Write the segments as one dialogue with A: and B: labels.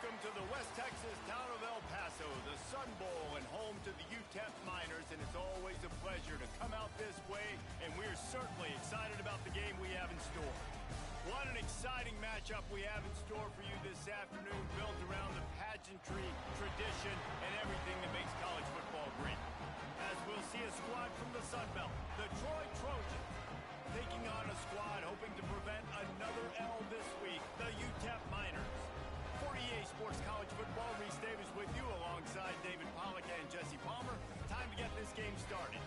A: Welcome to the West Texas town of El Paso, the Sun Bowl and home to the UTEP Miners, and it's always a pleasure to come out this way, and we're certainly excited about the game we have in store. What an exciting matchup we have in store for you this afternoon, built around the pageantry, tradition, and everything that makes college football great. As we'll see a squad from the Sun Belt, the Troy Trojans, taking on a squad hoping to prevent another L this week, the UTEP Miners. 48 Sports College Football, Reese Davis with you alongside David Pollack and Jesse Palmer. Time to get this game started.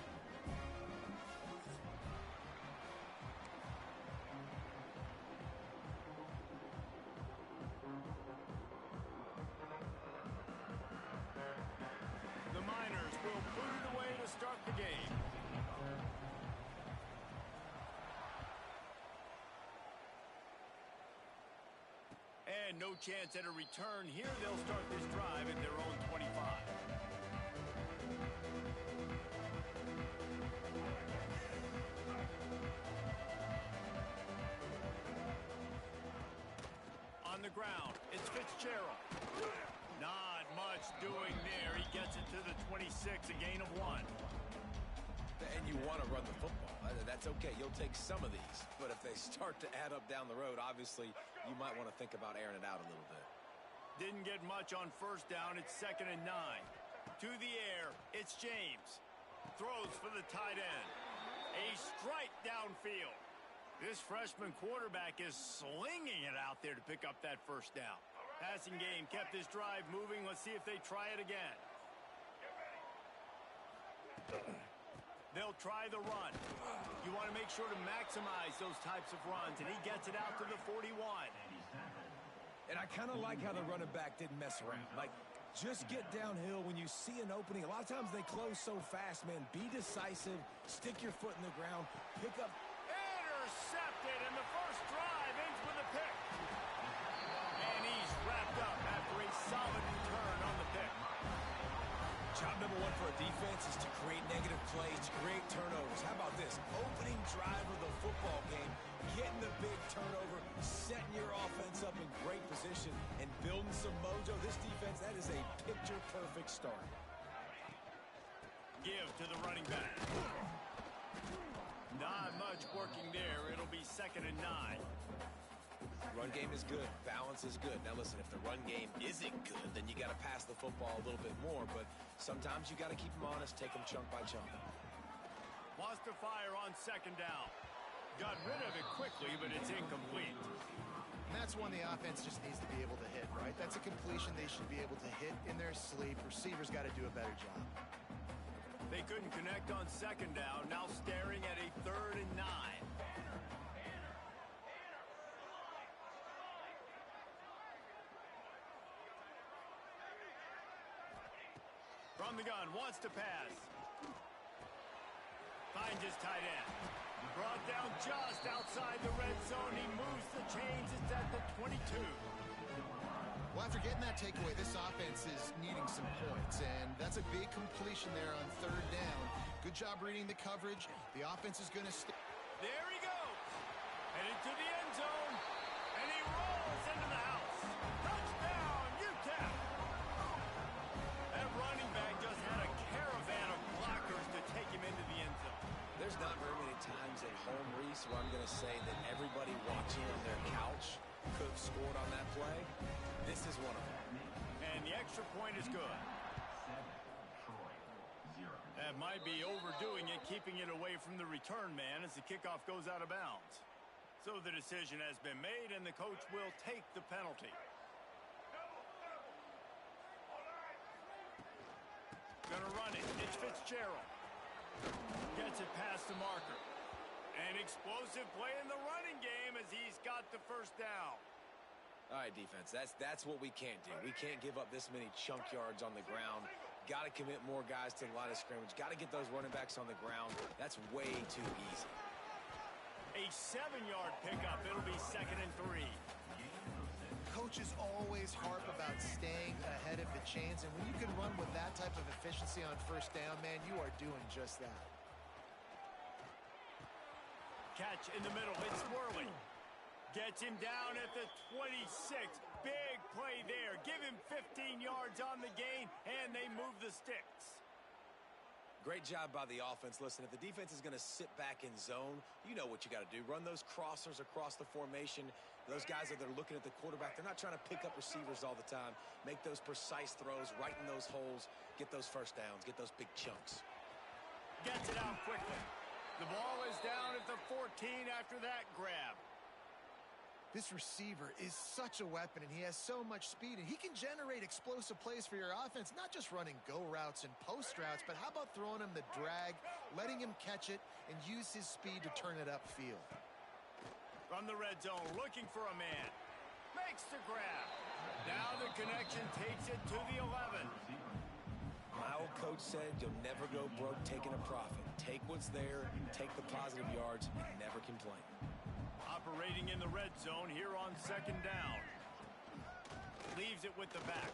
A: The Miners will boot it away to start the game. And no chance at a return here. They'll start this drive at their own 25. On the ground, it's Fitzgerald. Not much doing there. He gets it to the 26, a gain of 1.
B: And you want to run the football. That's okay. You'll take some of these. But if they start to add up down the road, obviously, you might want to think about airing it out a little bit.
A: Didn't get much on first down. It's 2nd and 9. To the air, it's James. Throws for the tight end. A strike downfield. This freshman quarterback is slinging it out there to pick up that first down. Passing game kept this drive moving. Let's see if they try it again. They'll try the run. You want to make sure to maximize those types of runs, and he gets it out to the 41.
B: And I kind of like how the running back didn't mess around. Like, just get downhill when you see an opening. A lot of times they close so fast, man. Be decisive. Stick your foot in the ground. Pick up.
A: Intercepted, and the first drive ends with a pick. And he's wrapped up after a solid return on the pick.
B: Job number one for a defense is to create negative plays, to create turnovers. How about this? Opening drive of the football game, getting the big turnover, setting your offense up in great position, and building some mojo. This defense, that is a picture-perfect start.
A: Give to the running back. Not much working there. It'll be 2nd and 9.
B: Run game is good. Balance is good. Now, listen, if the run game isn't good, then you got to pass the football a little bit more. But sometimes you got to keep them honest, take them chunk by chunk.
A: Wants to fire on 2nd down. Got rid of it quickly, but it's incomplete.
C: And that's one the offense just needs to be able to hit, right? That's a completion they should be able to hit in their sleep. Receivers got to do a better job.
A: They couldn't connect on 2nd down. Now staring at a 3rd and 9. From the gun, wants to pass. Finds his tight end. Brought down just outside the red zone. He moves the chains. It's at the 22.
C: Well, after getting that takeaway, this offense is needing some points, and that's a big completion there on 3rd down. Good job reading the coverage. The offense is going to stay.
A: There he goes. Headed to the end zone, and he rolls into the house. Touchdown, UTEP. That running back just had a caravan of blockers to take him into the end zone.
B: There's not very many times at home, Reese, where I'm going to say that everybody watching on their couch could have scored on that play. This is one of them.
A: And the extra point is good. That might be overdoing it, keeping it away from the return man as the kickoff goes out of bounds. So the decision has been made, and the coach will take the penalty. Gonna run it. It's Fitzgerald. Gets it past the marker. An explosive play in the running game as he's got the first down.
B: All right, defense, that's what we can't do. We can't give up this many chunk yards on the ground. Got to commit more guys to the line of scrimmage. Got to get those running backs on the ground. That's way too easy.
A: A 7-yard pickup. It'll be 2nd and 3.
C: Coaches always harp about staying ahead of the chains, and when you can run with that type of efficiency on 1st down, man, you are doing just that.
A: Catch in the middle. It's swirling. Gets him down at the 26. Big play there. Give him 15 yards on the gain, and they move the sticks.
B: Great job by the offense. Listen, if the defense is going to sit back in zone, you know what you got to do. Run those crossers across the formation. Those guys that are looking at the quarterback, they're not trying to pick up receivers all the time. Make those precise throws, right in those holes, get those first downs, get those big chunks.
A: Gets it out quickly. The ball is down at the 14 after that grab.
C: This receiver is such a weapon, and he has so much speed, and he can generate explosive plays for your offense, not just running go routes and post routes, but how about throwing him the drag, letting him catch it, and use his speed to turn it upfield.
A: From the red zone, looking for a man. Makes the grab. Now the connection takes it to the 11.
B: My old coach said you'll never go broke taking a profit. Take what's there, take the positive yards, and never complain.
A: Operating in the red zone here on second down. Leaves it with the back.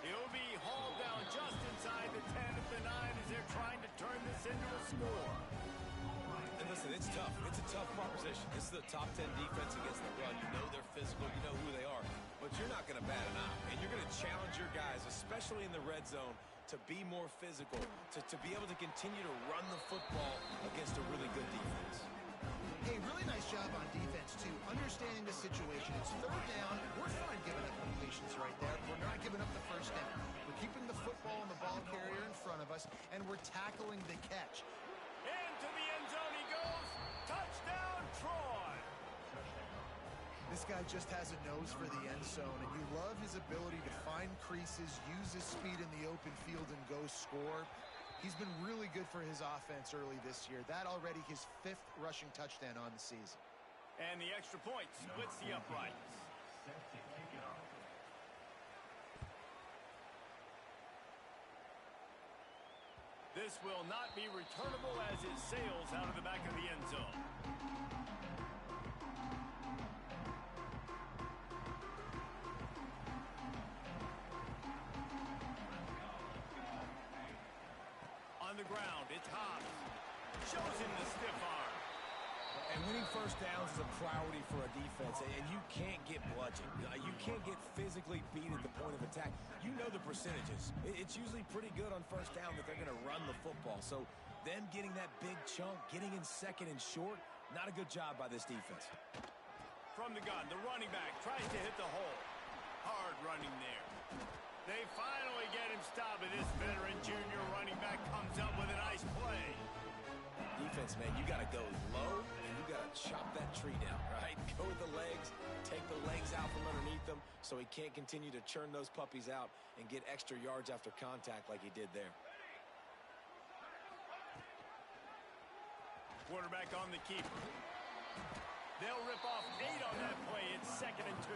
A: He'll be hauled down just inside the 10 at the 9 as they're trying to turn this into a score.
B: And listen, it's tough. It's a tough proposition. This is the top 10 defense against the run. You know they're physical. You know who they are. But you're not going to bat an eye. And you're going to challenge your guys, especially in the red zone, to be more physical, to be able to continue to run the football against a really good defense.
C: Hey, really nice job on defense, too. Understanding the situation. It's third down. We're fine giving up completions right there. We're not giving up the first down. We're keeping the football and the ball carrier in front of us, and we're tackling the catch.
A: Into the end zone he goes. Touchdown, Troy.
C: This guy just has a nose for the end zone, and you love his ability to find creases, use his speed in the open field, and go score. He's been really good for his offense early this year. That already his 5th rushing touchdown on the season.
A: And the extra point splits the uprights. This will not be returnable as it sails out of the back of the end zone. On the ground, it's Hobbs. Shows him the stiff arm.
B: And winning first downs is a priority for a defense, and you can't get bludgeoned. You can't get physically beat at the point of attack. You know the percentages. It's usually pretty good on first down that they're going to run the football. So them getting that big chunk, getting in second and short, not a good job by this defense.
A: From the gun, the running back tries to hit the hole. Hard running there. They finally get him stopped, and this veteran junior running back comes up with a nice play.
B: Defense, man, you got to go low, and you got to chop that tree down, right? Go with the legs, take the legs out from underneath them so he can't continue to churn those puppies out and get extra yards after contact like he did there.
A: Quarterback on the keeper. They'll rip off 8 on that play. It's 2nd and 2.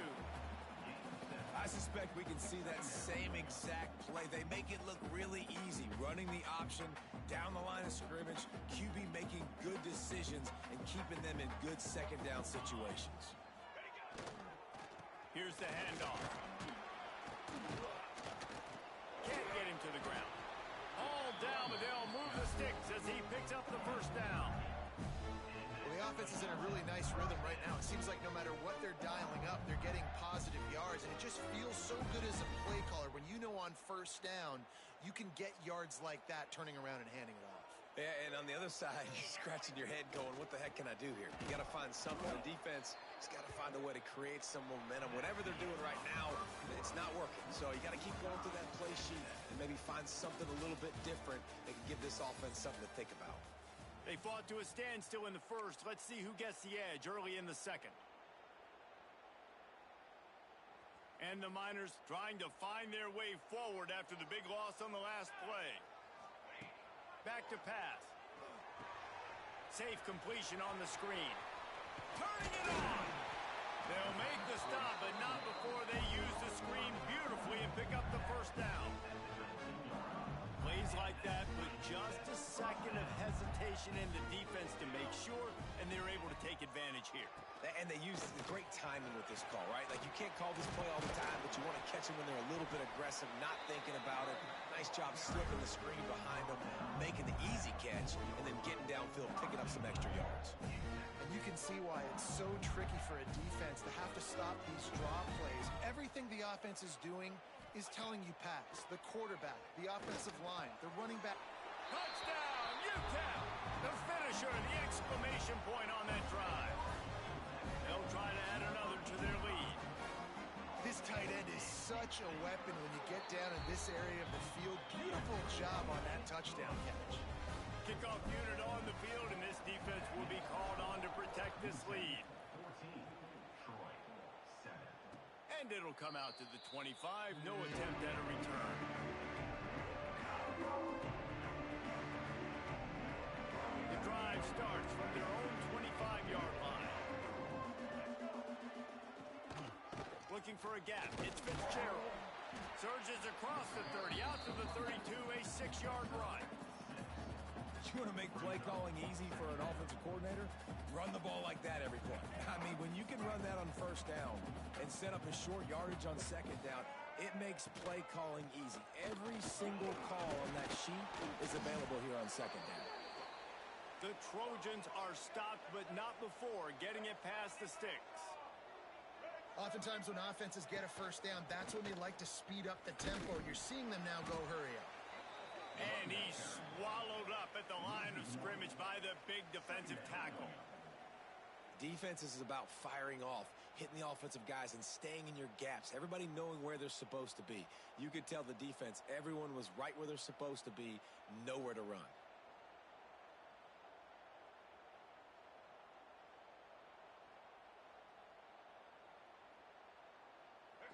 B: I suspect we can see that same exact play. They make it look really easy, running the option down the line of scrimmage, QB making good decisions and keeping them in good second down situations.
A: Here's the handoff. Can't get him to the ground. All down, but they'll move the sticks as he picks up the first down.
C: Well, the offense is in a really nice rhythm right now. It seems like no matter what they're dialing up, they're getting positive yards, and it just feels so good as a play caller when you know on first down you can get yards like that turning around and handing it off.
B: Yeah, and on the other side, you're scratching your head going, what the heck can I do here? You got to find something. The defense has got to find a way to create some momentum. Whatever they're doing right now, it's not working. So you got to keep going through that play sheet and maybe find something a little bit different that can give this offense something to think about.
A: They fought to a standstill in the first. Let's see who gets the edge early in the second. And the Miners trying to find their way forward after the big loss on the last play. Back to pass. Safe completion on the screen. Turning it on. They'll make the stop, but not before they use the screen beautifully and pick up the first down. Plays like that with just a second of hesitation in the defense to make sure, and they're able to take advantage here.
B: And they use the great timing with this call, right? Like, you can't call this play all the time, but you want to catch them when they're a little bit aggressive, not thinking about it. Nice job slipping the screen behind them, making the easy catch, and then getting downfield, picking up some extra yards.
C: And You can see why it's so tricky for a defense to have to stop these draw plays. Everything the offense is doing is telling you pass. The quarterback, the offensive line, the running back.
A: Touchdown, UTEP! The finisher, the exclamation point on that drive. They'll try to add another to their lead.
C: This tight end is such a weapon when you get down in this area of the field. Beautiful job on that touchdown catch.
A: Kickoff unit on the field, and this defense will be called on to protect this lead.
D: 14, Troy, 7.
A: And it'll come out to the 25. No attempt at a return. The drive starts from their own 25-yard line. Looking for a gap. It's Fitzgerald. Surges across the 30, out to the 32, a 6-yard run.
B: You want to make play calling easy for an offensive coordinator? Run the ball like that every play. I mean, when you can run that on first down and set up a short yardage on second down, it makes play calling easy. Every single call on that sheet is available here on second down.
A: The Trojans are stopped, but not before getting it past the sticks.
C: Oftentimes when offenses get a first down, that's when they like to speed up the tempo. You're seeing them now go hurry up.
A: And he's swallowed up at the line of scrimmage by the big defensive tackle.
B: Defense is about firing off, hitting the offensive guys, and staying in your gaps. Everybody knowing where they're supposed to be. You could tell the defense, everyone was right where they're supposed to be, nowhere to run.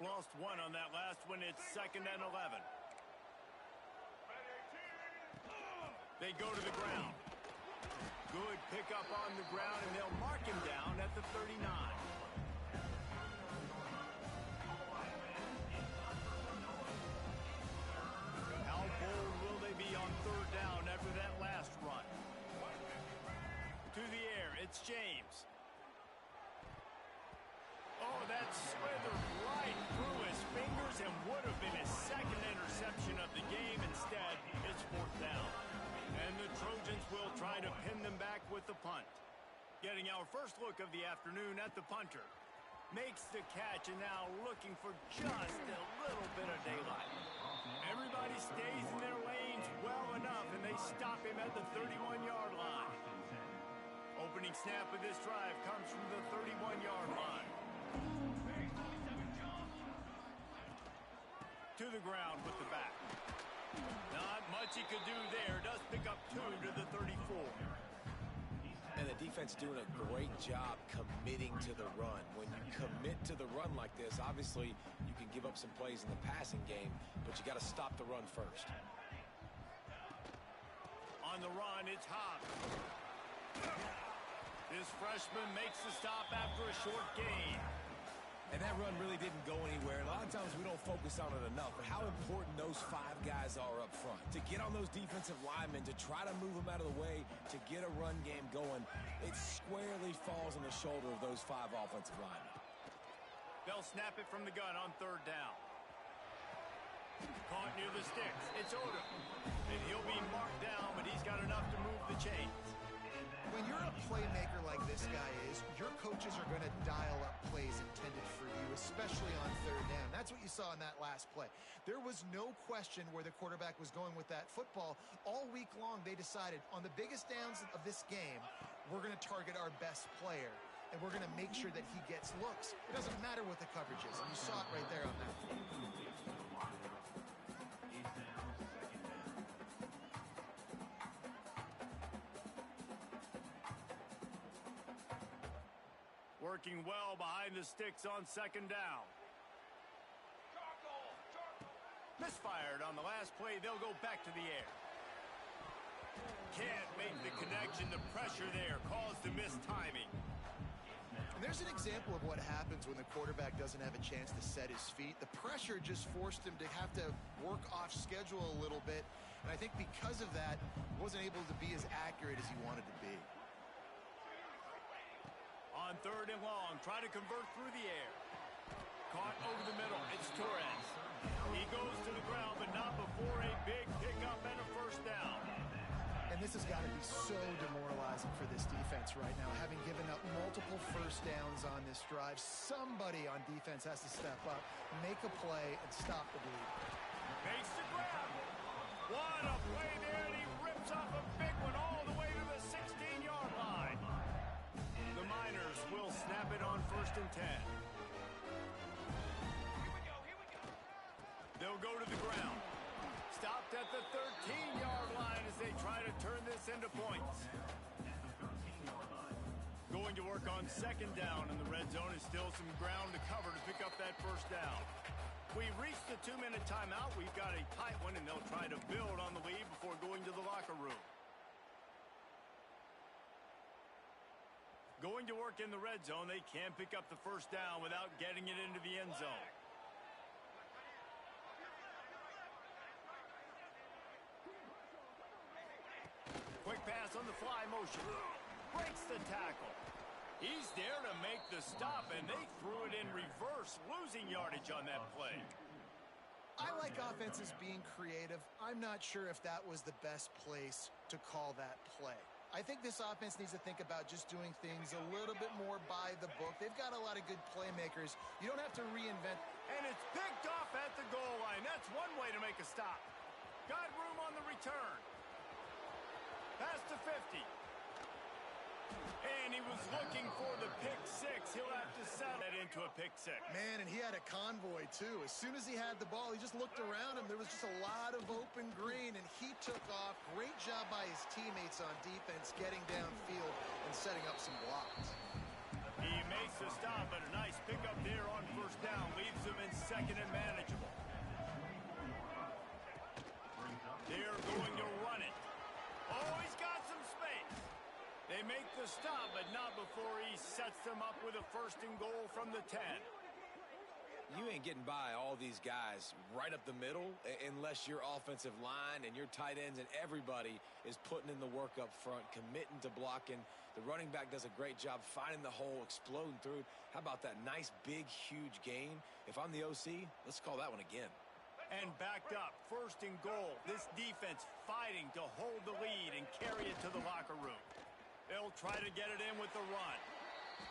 A: Lost one on that last one. It's 2nd and 11. They go to the ground. Good pickup on the ground, and they'll mark him down at the 39. How bold will they be on 3rd down after that last run? To the air, it's James. Oh, that slithered right through his fingers and would have been his 2nd interception of the game. Instead, it's 4th down. And the Trojans will try to pin them back with the punt. Getting our first look of the afternoon at the punter. Makes the catch and now looking for just a little bit of daylight. Everybody stays in their lanes well enough, and they stop him at the 31-yard line. Opening snap of this drive comes from the 31-yard line. To the ground with the back. Not much he could do there. Does pick up 2 to the 34.
B: And the defense doing a great job committing to the run. When you commit to the run like this, obviously you can give up some plays in the passing game, but you got to stop the run first.
A: On the run, it's Hobbs. This freshman makes the stop after a short gain.
B: And that run really didn't go anywhere. And a lot of times we don't focus on it enough, but how important those 5 guys are up front. To get on those defensive linemen, to try to move them out of the way, to get a run game going, it squarely falls on the shoulder of those 5 offensive linemen.
A: They'll snap it from the gun on 3rd down. Caught near the sticks. It's Odom. And he'll be marked down, but he's got enough to move the chains.
C: When you're a playmaker like this guy is, your coaches are going to dial up plays intended for you, especially on 3rd down. That's what you saw in that last play. There was no question where the quarterback was going with that football. All week long, they decided on the biggest downs of this game, we're going to target our best player, and we're going to make sure that he gets looks. It doesn't matter what the coverage is, and you saw it right there on that play.
A: Working well behind the sticks on 2nd down. Misfired on the last play. They'll go back to the air. Can't make the connection. The pressure there caused the missed timing.
C: And there's an example of what happens when the quarterback doesn't have a chance to set his feet. The pressure just forced him to have to work off schedule a little bit. And I think because of that, wasn't able to be as accurate as he wanted to be.
A: On 3rd and long, try to convert through the air. Caught over the middle. It's Torres. He goes to the ground, but not before a big pickup and a 1st down.
C: And this has got to be so demoralizing for this defense right now, having given up multiple first downs on this drive. Somebody on defense has to step up, make a play, and stop the bleed.
A: Makes the grab. What a play there, and he rips off a big one all the way to the 16-yard line. The Miners will snap it on 1st and 10. They'll go to the ground. Stopped at the 13-yard line as they try to turn this into points. Going to work on 2nd down, and the red zone is still some ground to cover to pick up that 1st down. We've reached the 2-minute timeout. We've got a tight one, and they'll try to build on the lead before going to the locker room. Going to work in the red zone. They can pick up the 1st down without getting it into the end zone. Quick pass on the fly motion. Breaks the tackle. He's there to make the stop, and they threw it in reverse, losing yardage on that play.
C: I like offenses being creative. I'm not sure if that was the best place to call that play. I think this offense needs to think about just doing things a little bit more by the book. They've got a lot of good playmakers. You don't have to reinvent.
A: And it's picked off at the goal line. That's one way to make a stop. Got room on the return. Pass to 50. And he was looking for the pick six. He'll have to settle it into a pick six.
C: Man, and he had a convoy, too. As soon as he had the ball, he just looked around him. There was just a lot of open green, and he took off. Great job by his teammates on defense, getting downfield and setting up some blocks.
A: He makes the stop, but a nice pickup there on 1st down. Leaves him in 2nd and manageable. They're going to run it. Oh, he's got some space. They make the stop, but not before he sets them up with a 1st and goal from the 10.
B: You ain't getting by all these guys right up the middle unless your offensive line and your tight ends and everybody is putting in the work up front, committing to blocking. The running back does a great job finding the hole, exploding through. How about that nice, big, huge gain? If I'm the OC, let's call that one again.
A: And backed up, 1st and goal. This defense fighting to hold the lead and carry it to the locker room. They'll try to get it in with the run.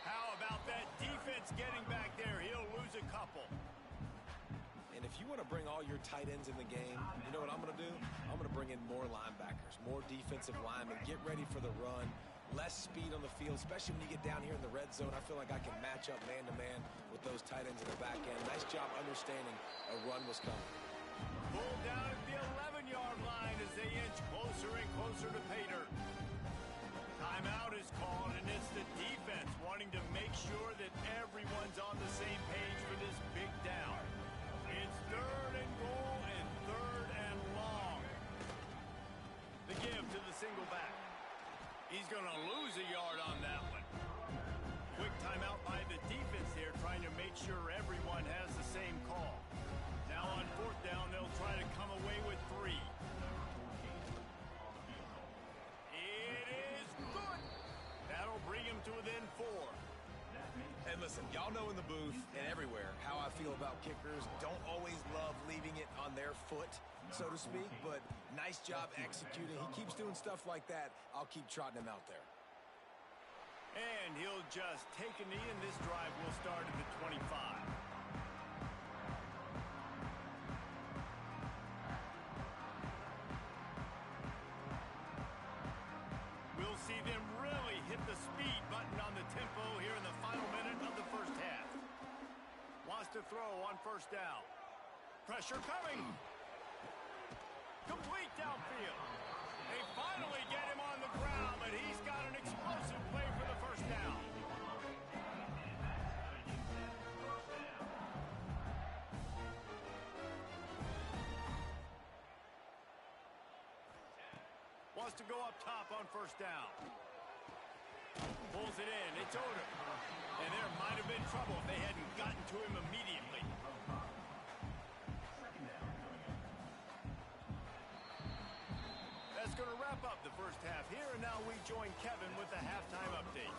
A: How about that defense getting back there? He'll lose a couple.
B: And if you want to bring all your tight ends in the game, you know what I'm going to do? I'm going to bring in more linebackers, more defensive linemen, get ready for the run, less speed on the field, especially when you get down here in the red zone. I feel like I can match up man-to-man with those tight ends in the back end. Nice job understanding a run was coming.
A: Pulled down at the 11-yard line as they inch closer and closer to pay dirt. Timeout is called, and it's the defense wanting to make sure that everyone's on the same page for this big down. It's 3rd and goal and 3rd and long. The give to the single back. He's going to lose a yard on that one. Quick timeout by the defense there, trying to make sure everyone has the same call. Now on 4th down, they'll try to come away with 3. It is good. That'll bring him to within 4.
B: And listen, y'all know in the booth and everywhere how I feel about kickers. Don't always love leaving it on their foot, so to speak, but nice job executing. He keeps doing stuff like that. I'll keep trotting him out there.
A: And he'll just take a knee, and this drive will start at the 25. We'll see them really hit the speed button on the tempo here in the final minute of the 1st half. Wants to throw on 1st down. Pressure coming. Complete downfield. They finally get him on the ground, but he's got an explosive play for the 1st down. Wants to go up top on 1st down. Pulls it in. It's Odom. And there might have been trouble if they hadn't gotten to him immediately. That's going to wrap up the 1st half here, and now we join Kevin with the halftime update.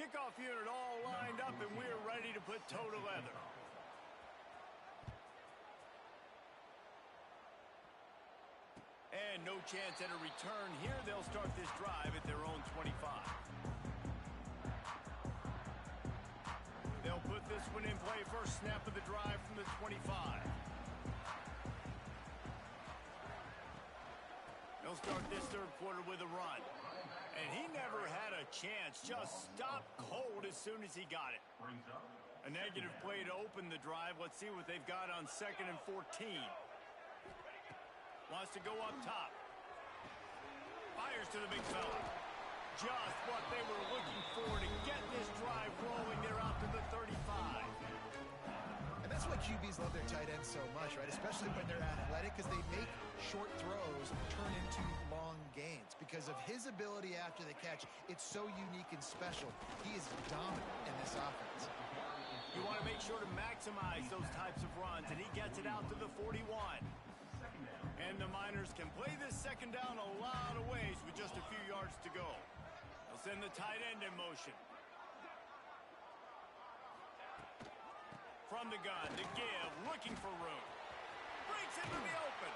A: Kickoff unit all lined up, and we're ready to put toe to leather. And no chance at a return here. They'll start this drive at their own 25. They'll put this one in play. First snap of the drive from the 25. They'll start this third quarter with a run. And he never had a chance. Just stopped cold as soon as he got it. A negative play to open the drive. Let's see what they've got on 2nd and 14. Wants to go up top. Fires to the big fella. Just what they were looking for to get this drive rolling. They're out to the 35.
C: And that's why QBs love their tight ends so much, right? Especially when they're athletic, because they make short throws turn into long gains. Because of his ability after the catch, it's so unique and special. He is dominant in this offense.
A: You want to make sure to maximize those types of runs, and he gets it out to the 41. And the Miners can play this second down a lot of ways with just a few yards to go. They'll send the tight end in motion. From the gun, to give, looking for room. Breaks into the open.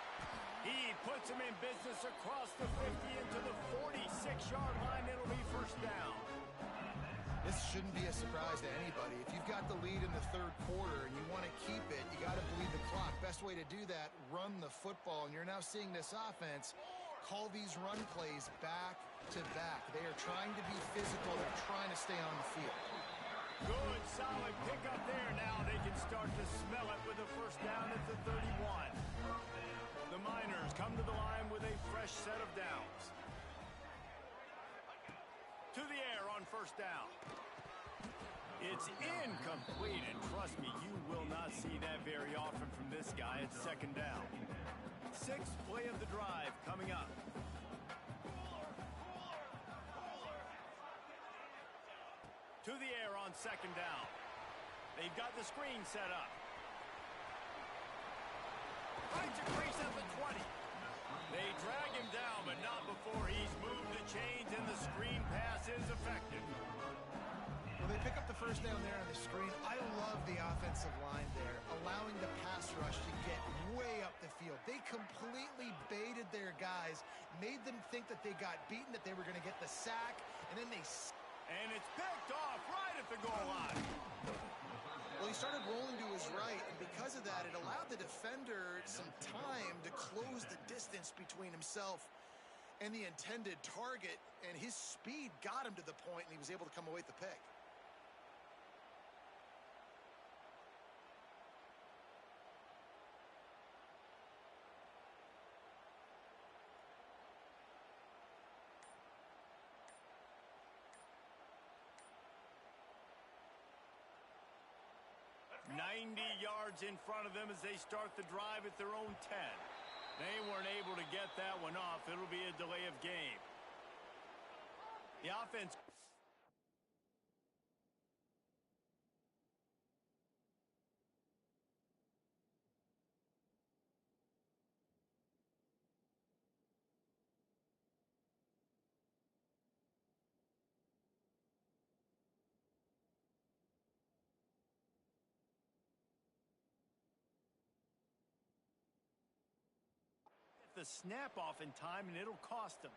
A: He puts him in business across the 50 into the 46-yard line. It'll be first down.
C: This shouldn't be a surprise to anybody. If you've got the lead in the third quarter and you want to keep it, you got to bleed the clock. Best way to do that, run the football. And you're now seeing this offense call these run plays back to back. They are trying to be physical. They're trying to stay on the field.
A: Good, solid pickup there. Now they can start to smell it with a first down at the 31. The Miners come to the line with a fresh set of downs. To the air on first down. It's incomplete, and trust me, you will not see that very often from this guy. It's second down. 6th play of the drive coming up. To the air on second down. They've got the screen set up. Finds a crease at the 20. They drag him down, but not before he's moved the chains, and the screen pass is effective.
C: Well, they pick up the first down there on the screen. I love the offensive line there, allowing the pass rush to get way up the field. They completely baited their guys, made them think that they got beaten, that they were going to get the sack, and then they...
A: And it's picked off right at the goal line.
C: Well, he started rolling to his right, and because of that, it allowed the defender some time to close the distance between himself and the intended target, and his speed got him to the point, and he was able to come away with the pick.
A: Yards in front of them as they start the drive at their own 10. They weren't able to get that one off. It'll be a delay of game. The offense... the snap off in time, and it'll cost them.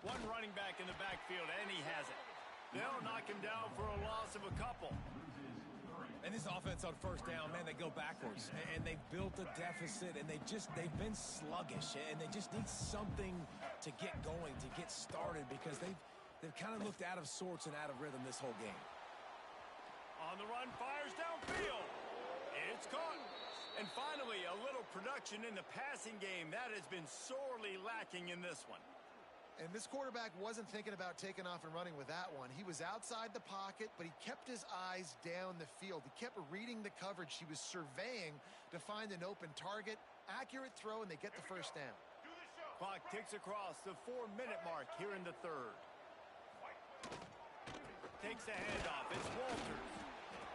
A: One running back in the backfield, and he has it. They'll knock him down for a loss of a couple.
B: And this offense on first down, man, they go backwards. And they've built a deficit, and they've been sluggish. And they just need something to get going, to get started, because they've kind of looked out of sorts and out of rhythm this whole game.
A: On the run, fires downfield. It's caught. And finally, a little production in the passing game. That has been sorely lacking in this one.
C: And this quarterback wasn't thinking about taking off and running with that one. He was outside the pocket, but he kept his eyes down the field. He kept reading the coverage. He was surveying to find an open target. Accurate throw, and they get the first down.
A: Clock ticks across the 4-minute mark here in the third. Takes the handoff. It's Walters.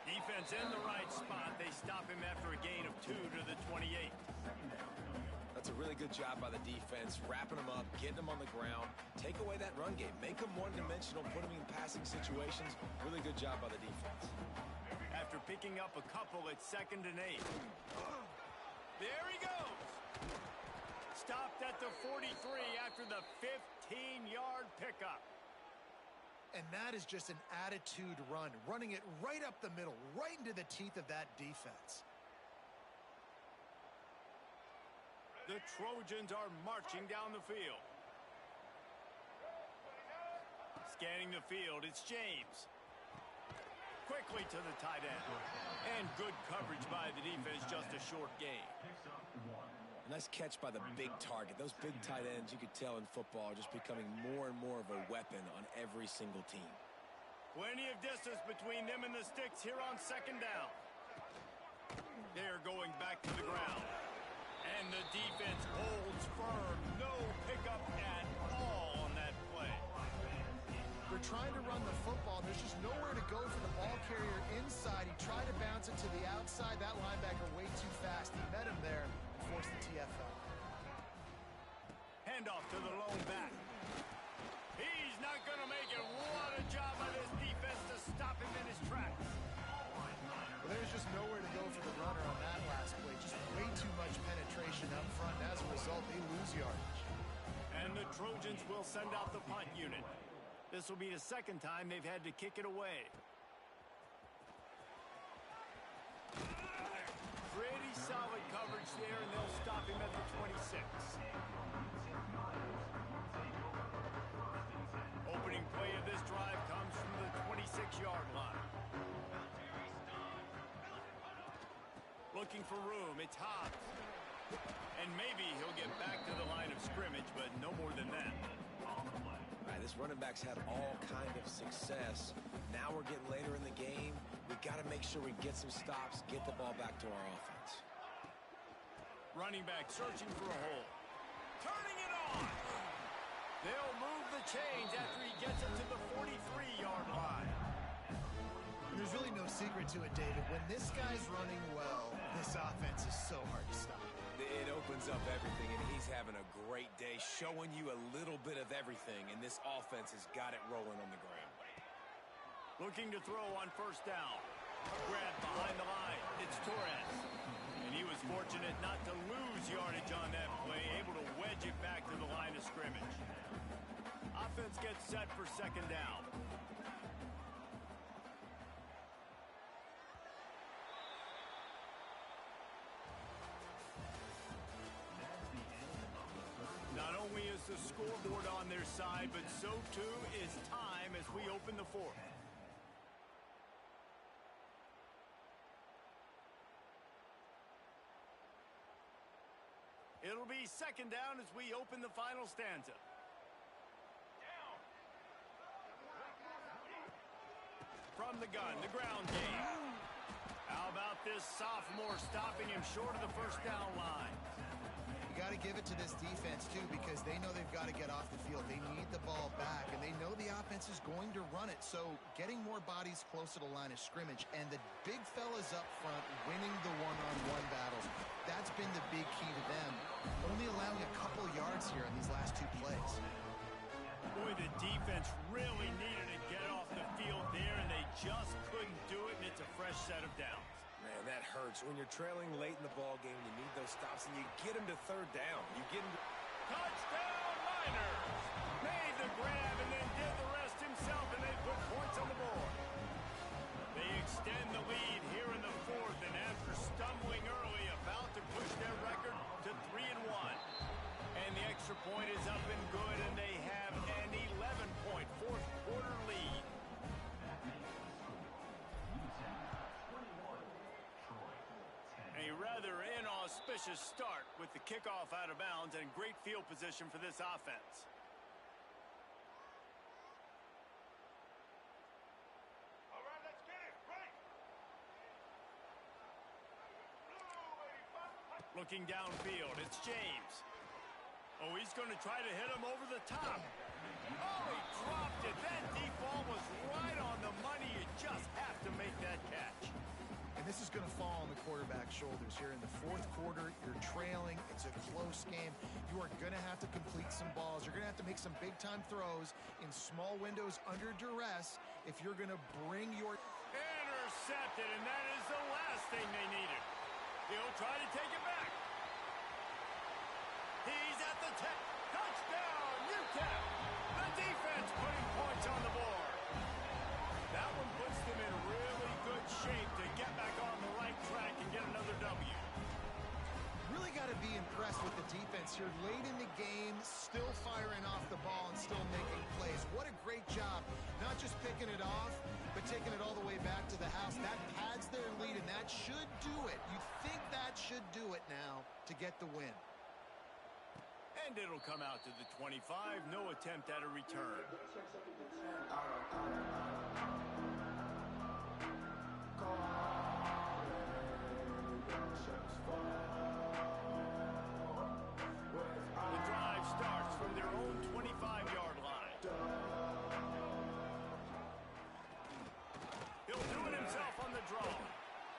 A: Defense in the right spot. They stop him after a gain of 2 to the 28.
B: a really good job by the defense, wrapping them up, getting them on the ground, take away that run game, make them one-dimensional, put them in passing situations. Really good job by the defense.
A: After picking up a couple, it's 2nd and 8. There he goes. Stopped at the 43 after the 15-yard pickup.
C: And that is just an attitude run, running it right up the middle, right into the teeth of that defense.
A: The Trojans are marching down the field. Scanning the field, it's James. Quickly to the tight end. And good coverage by the defense, just a short gain.
B: Nice catch by the big target. Those big tight ends, you could tell in football, are just becoming more and more of a weapon on every single team.
A: Plenty of distance between them and the sticks here on 2nd down. They're going back to the ground. And the defense holds firm. No pickup at all on that play.
C: They're trying to run the football. There's just nowhere to go for the ball carrier inside. He tried to bounce it to the outside. That linebacker way too fast. He met him there and forced the TFL.
A: Handoff to the lone back. He's not going to make it. What a job by this defense to stop him in his tracks.
C: Well, there's just nowhere to go for the runner on that last play. Just way too much penetration up front. As a result, they lose yardage.
A: And the Trojans will send out the punt unit. This will be the 2nd time they've had to kick it away. Pretty solid coverage there, and they'll stop him at the 26. Opening play of this drive comes from the 26-yard line. Looking for room, it's Hobbs. And maybe he'll get back to the line of scrimmage, but no more than that.
B: All right, this running back's had all kind of success. Now we're getting later in the game. We got to make sure we get some stops, get the ball back to our offense.
A: Running back searching for a hole. Turning it on. They'll move the chains after he gets it to the 43-yard line.
C: And there's really no secret to it, David. When this guy's running well, this offense is so hard to stop.
B: It opens up everything, and he's having a great day, showing you a little bit of everything, and this offense has got it rolling on the ground.
A: Looking to throw on 1st down. Grab behind the line. It's Torres. And he was fortunate not to lose yardage on that play, able to wedge it back to the line of scrimmage. Offense gets set for 2nd down. Not only is the scoreboard on their side, but so too is time as we open the 4th. It'll be 2nd down as we open the final stanza. From the gun, the ground game. How about this sophomore stopping him short of the 1st down line?
C: You got to give it to this defense, too, because they know they've got to get off the field. They need the ball back, and they know the offense is going to run it. So getting more bodies closer to the line of scrimmage and the big fellas up front winning the one-on-one battles, that's been the big key to them, only allowing a couple yards here in these last 2 plays.
A: Boy, the defense really needed to get off the field there, and they just couldn't do it, and it's a fresh set of downs.
B: Man, that hurts. When you're trailing late in the ball game, you need those stops, and you get them to 3rd down. You get them to...
A: Touchdown, Miners! Made the grab and then did the rest himself, and they put points on the board. They extend the lead here in the 4th, and after stumbling early, about to push their record to 3-1. And the extra point is up and good, and they have an 11-point 4th quarter lead. A rather inauspicious start with the kickoff out of bounds and great field position for this offense.
E: All right, let's get it. Right.
A: Looking downfield, it's James. Oh, he's going to try to hit him over the top. Oh, he dropped it. That deep ball was right on the money. You just have to make that catch.
C: And And this is going to fall on the quarterback's shoulders here in the fourth quarter. You're trailing. It's a close game. You are going to have to complete some balls. You're going to have to make some big-time throws in small windows under duress if you're going to bring your...
A: Intercepted, and that is the last thing they needed. He'll try to take it back. He's at the 10. Touchdown, UTEP. The defense putting points on the board. That one puts them in really good shape to get back on the right track and get another W.
C: Really got to be impressed with the defense here. Late in the game, still firing off the ball and still making plays. What a great job. Not just picking it off, but taking it all the way back to the house. That pads their lead, and that should do it. You think that should do it now to get the win.
A: And it'll come out to the 25. No attempt at a return. The drive starts from their own 25-yard line. He'll do it himself on the draw.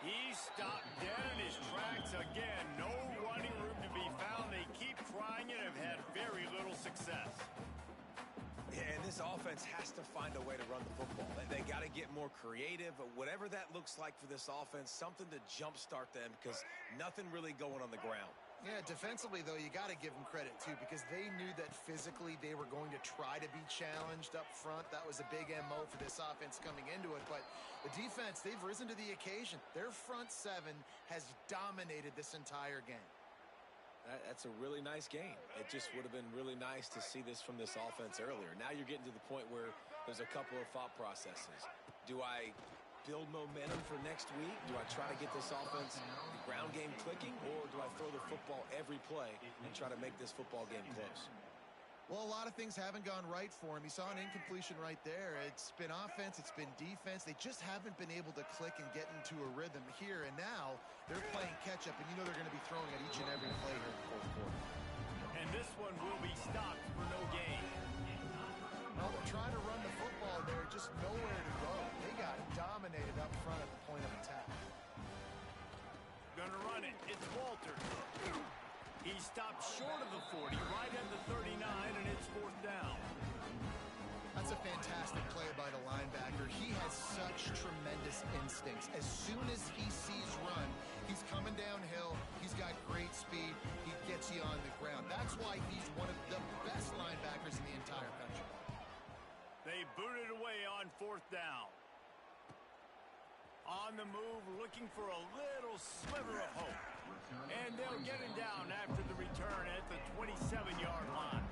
A: He stopped dead in his tracks again. No running room to be found. They keep trying it and have had very little success.
B: Yeah, and this offense has to find a way to run the football. They got to get more creative, but whatever that looks like for this offense, something to jumpstart them because nothing really going on the ground.
C: Yeah, defensively, though, you got to give them credit, too, because they knew that physically they were going to try to be challenged up front. That was a big MO for this offense coming into it. But the defense, they've risen to the occasion. Their front seven has dominated this entire game.
B: That's a really nice game. It just would have been really nice to see this from this offense earlier. Now you're getting to the point where there's a couple of thought processes. Do I build momentum for next week? Do I try to get this offense, the ground game clicking, or do I throw the football every play and try to make this football game close?
C: Well, a lot of things haven't gone right for him. He saw an incompletion right there. It's been offense, it's been defense. They just haven't been able to click and get into a rhythm here. And now they're playing catch-up, and you know they're going to be throwing at each and every play here in the fourth quarter.
A: And this one will be stopped for no gain.
C: Well, they're trying to run the football there, just nowhere to go. They got dominated up front at the point of attack.
A: Gonna run it. It's Walters. He stopped short of the 40, right at the 39, and it's fourth down.
C: That's a fantastic play by the linebacker. He has such tremendous instincts. As soon as he sees run, he's coming downhill. He's got great speed. He gets you on the ground. That's why he's one of the best linebackers in the entire country.
A: They booted away on fourth down. On the move, looking for a little sliver of hope. And they'll get him down after the return at the 27-yard line.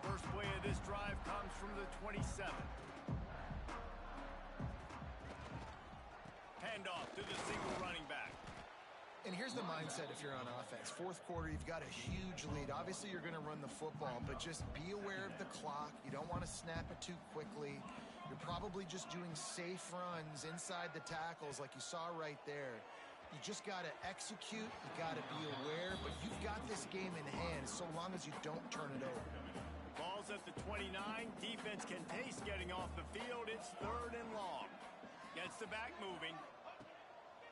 A: First play of this drive comes from the 27. Handoff to the single running back.
C: And here's the mindset if you're on offense. Fourth quarter, you've got a huge lead. Obviously, you're going to run the football, but just be aware of the clock. You don't want to snap it too quickly. You're probably just doing safe runs inside the tackles like you saw right there. You just got to execute. You got to be aware, but you've got this game in hand so long as you don't turn it over.
A: Ball's at the 29. Defense can taste getting off the field. It's third and long. Gets the back moving.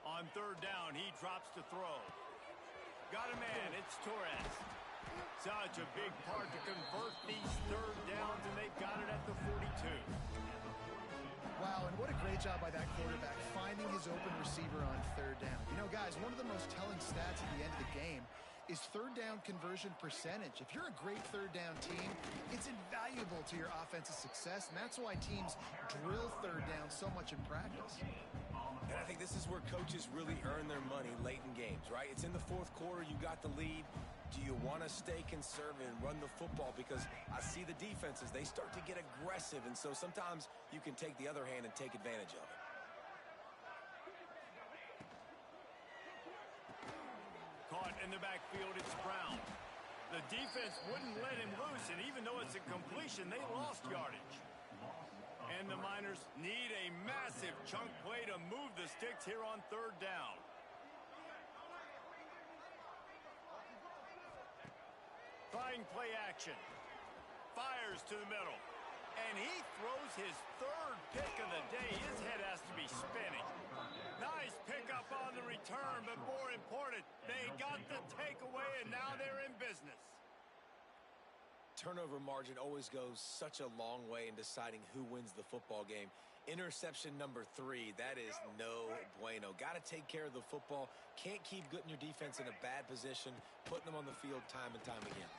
A: On third down, he drops to throw. Got a man, it's Torres. Such a big part to convert these third downs, and they've got it at the 42.
C: Wow, and what a great job by that quarterback, finding his open receiver on third down. You know, guys, one of the most telling stats at the end of the game is third down conversion percentage. If you're a great third down team, it's invaluable to your offensive success, and that's why teams drill third down so much in practice.
B: And I think this is where coaches really earn their money late in games, right? It's in the fourth quarter. You got the lead. Do you want to stay conservative and run the football? Because I see the defenses, they start to get aggressive, and so sometimes you can take the other hand and take advantage of it.
A: Caught in the backfield, it's Brown. The defense wouldn't let him loose, and even though it's a completion, they lost yardage. And the Miners need a massive chunk play to move the sticks here on third down. Trying play action. Fires to the middle. And he throws his third pick of the day. His head has to be spinning. Nice pickup on the return, but more important, they got the takeaway, and now they're in business.
B: Turnover margin always goes such a long way in deciding who wins the football game. Interception number 3, that is no bueno. Got to take care of the football. Can't keep putting your defense in a bad position, putting them on the field time and time again.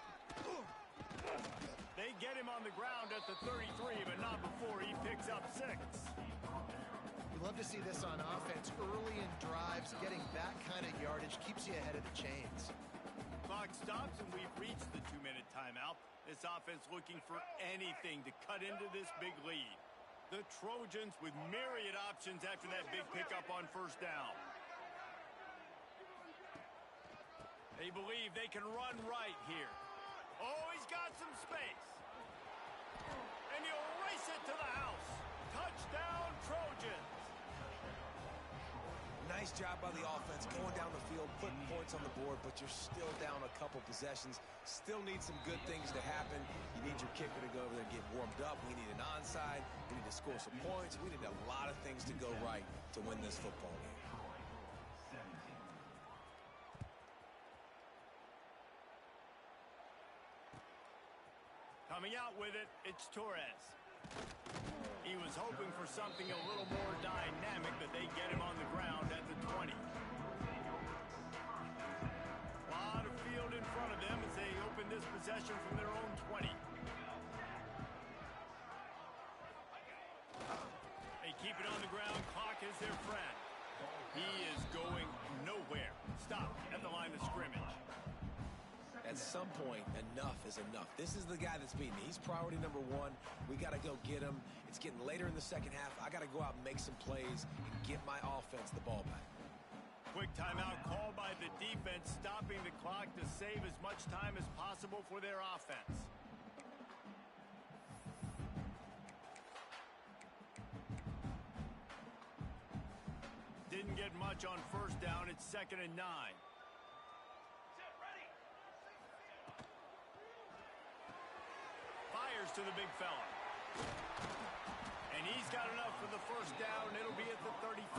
A: They get him on the ground at the 33, but not before he picks up 6.
C: We love to see this on offense. Early in drives, getting that kind of yardage keeps you ahead of the chains.
A: Clock stops, and we've reached the 2-minute timeout. This offense looking for anything to cut into this big lead. The Trojans with myriad options after that big pickup on first down. They believe they can run right here. Oh, he's got some space. And he'll race it to the house. Touchdown, Trojans.
B: Nice job by the offense going down the field, putting points on the board, but you're still down a couple possessions. Still need some good things to happen. You need your kicker to go over there and get warmed up. We need an onside. We need to score some points. We need a lot of things to go right to win this football game.
A: Coming out with it, it's Torres. He was hoping for something a little more dynamic, but they get him on the ground at the 20. A lot of field in front of them as they open this possession from their own 20. They keep it on the ground. Clock is their friend. He is going nowhere. Stop at the line of scrimmage.
B: At some point, enough is enough. This is the guy that's beating me. He's priority number 1. We got to go get him. It's getting later in the second half. I got to go out and make some plays and get my offense the ball back.
A: Quick timeout called by the defense, stopping the clock to save as much time as possible for their offense. Didn't get much on first down. It's 2nd and 9. Fires to the big fella. And he's got enough for the first down. It'll be at the 35.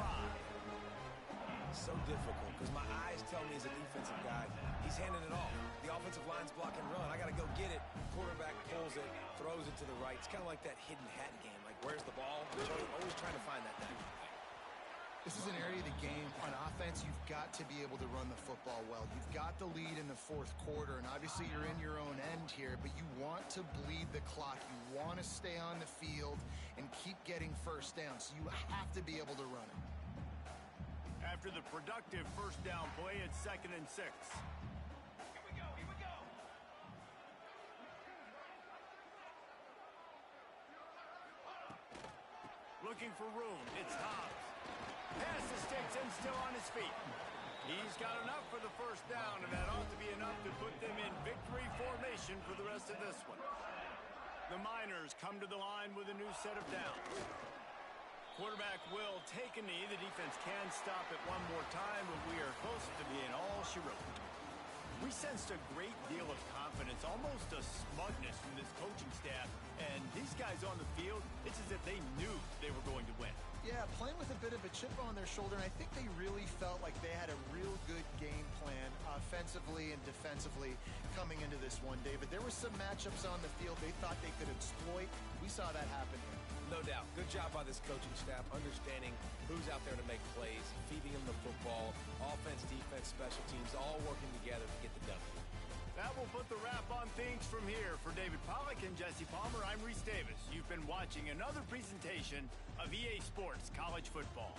B: So difficult because my eyes tell me as a defensive guy, he's handing it off. The offensive line's block and run. I got to go get it. Quarterback pulls it, throws it to the right. It's kind of like that hidden hat game. Like, where's the ball? Always trying to find that thing.
C: This is an area of the game. On offense, you've got to be able to run the football well. You've got the lead in the 4th quarter, and obviously you're in your own end here, but you want to bleed the clock. You want to stay on the field and keep getting first down, so you have to be able to run it.
A: After the productive first down play, it's 2nd and 6.
E: Here we go, here we go.
A: Looking for room. It's Hobbs. Pass the sticks and still on his feet. He's got enough for the first down, and that ought to be enough to put them in victory formation for the rest of this one. The Miners come to the line with a new set of downs. Quarterback will take a knee. The defense can stop it one more time, but we are close to being all she wrote. We sensed a great deal of confidence, almost a smugness from this coaching staff. And these guys on the field, it's as if they knew they were going to win.
C: Yeah, playing with a bit of a chip on their shoulder, and I think they really felt like they had a real good game plan offensively and defensively coming into this one, David. There were some matchups on the field they thought they could exploit. We saw that happen here.
B: No doubt. Good job by this coaching staff, understanding who's out there to make plays, feeding them the football, offense, defense, special teams, all working together to get the W.
A: That will put the wrap on things from here. For David Pollack and Jesse Palmer, I'm Reese Davis. You've been watching another presentation of EA Sports College Football.